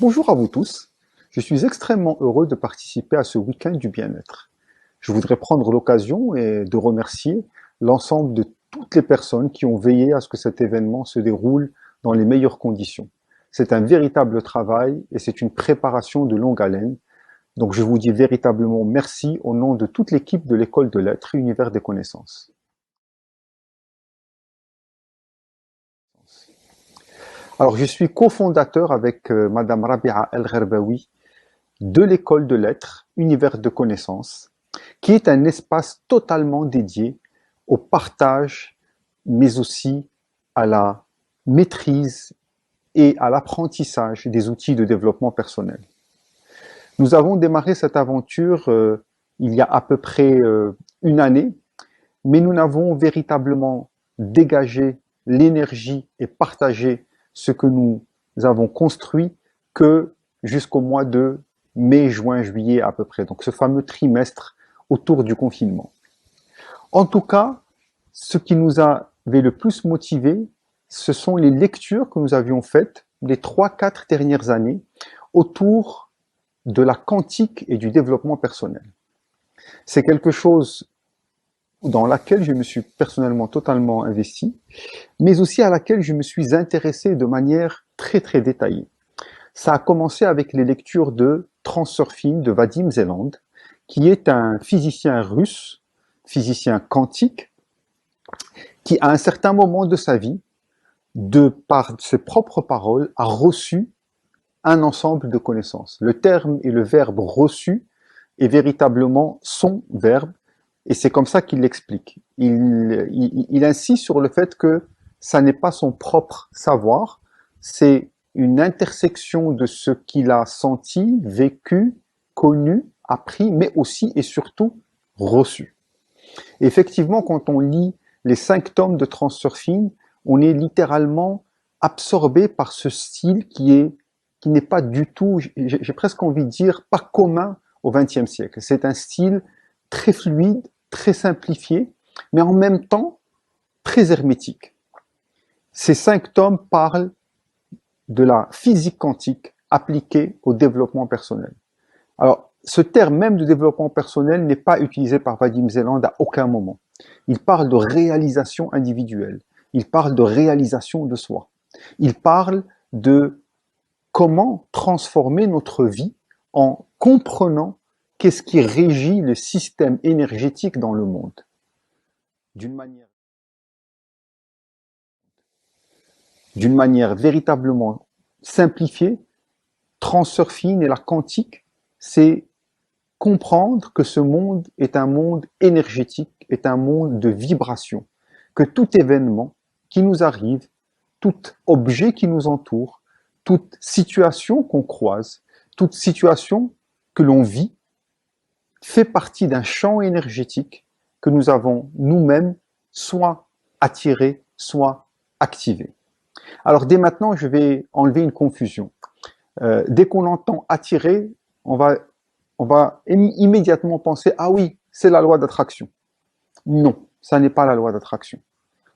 Bonjour à vous tous, je suis extrêmement heureux de participer à ce week-end du bien-être. Je voudrais prendre l'occasion et de remercier l'ensemble de toutes les personnes qui ont veillé à ce que cet événement se déroule dans les meilleures conditions. C'est un véritable travail et c'est une préparation de longue haleine. Donc je vous dis véritablement merci au nom de toute l'équipe de l'école de lettres Univers des connaissances. Alors je suis cofondateur avec Madame Rabia El-Gherbaoui de l'école de lettres Univers de connaissances, qui est un espace totalement dédié au partage, mais aussi à la maîtrise et à l'apprentissage des outils de développement personnel. Nous avons démarré cette aventure il y a à peu près une année, mais nous n'avons véritablement dégagé l'énergie et partagé ce que nous avons construit que jusqu'au mois de mai, juin, juillet à peu près, donc ce fameux trimestre autour du confinement. En tout cas, ce qui nous avait le plus motivé, ce sont les lectures que nous avions faites les 3-4 dernières années autour de la quantique et du développement personnel. C'est quelque chose dans laquelle je me suis personnellement totalement investi, mais aussi à laquelle je me suis intéressé de manière très très détaillée. Ça a commencé avec les lectures de Transurfing de Vadim Zeland, qui est un physicien russe, physicien quantique, qui à un certain moment de sa vie, de par ses propres paroles, a reçu un ensemble de connaissances. Le terme et le verbe reçu est véritablement son verbe, et c'est comme ça qu'il l'explique. Il insiste sur le fait que ça n'est pas son propre savoir, c'est une intersection de ce qu'il a senti, vécu, connu, appris, mais aussi et surtout reçu. Et effectivement, quand on lit les 5 tomes de Transurfing, on est littéralement absorbé par ce style qui n'est pas du tout, j'ai presque envie de dire, pas commun au XXe siècle. C'est un style très fluide, très simplifié, mais en même temps très hermétique. Ces 5 tomes parlent de la physique quantique appliquée au développement personnel. Alors, ce terme même de développement personnel n'est pas utilisé par Vadim Zeland à aucun moment. Il parle de réalisation individuelle. Il parle de réalisation de soi. Il parle de comment transformer notre vie en comprenant qu'est-ce qui régit le système énergétique dans le monde. D'une manière véritablement simplifiée, Transurfing et la quantique, c'est comprendre que ce monde est un monde énergétique, est un monde de vibration, que tout événement qui nous arrive, tout objet qui nous entoure, toute situation qu'on croise, toute situation que l'on vit, fait partie d'un champ énergétique que nous avons nous-mêmes soit attiré, soit activé. Alors dès maintenant, je vais enlever une confusion. Dès qu'on entend attirer, on va immédiatement penser, ah oui, c'est la loi d'attraction. Non, ça n'est pas la loi d'attraction.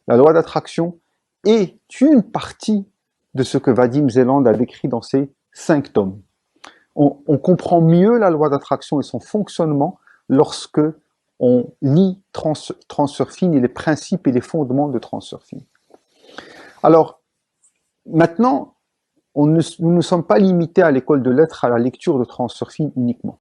La loi d'attraction est une partie de ce que Vadim Zeland a décrit dans ses 5 tomes. On comprend mieux la loi d'attraction et son fonctionnement lorsque on lit Transurfing et les principes et les fondements de Transurfing. Alors, maintenant, nous ne sommes pas limités à l'école de lettres à la lecture de Transurfing uniquement.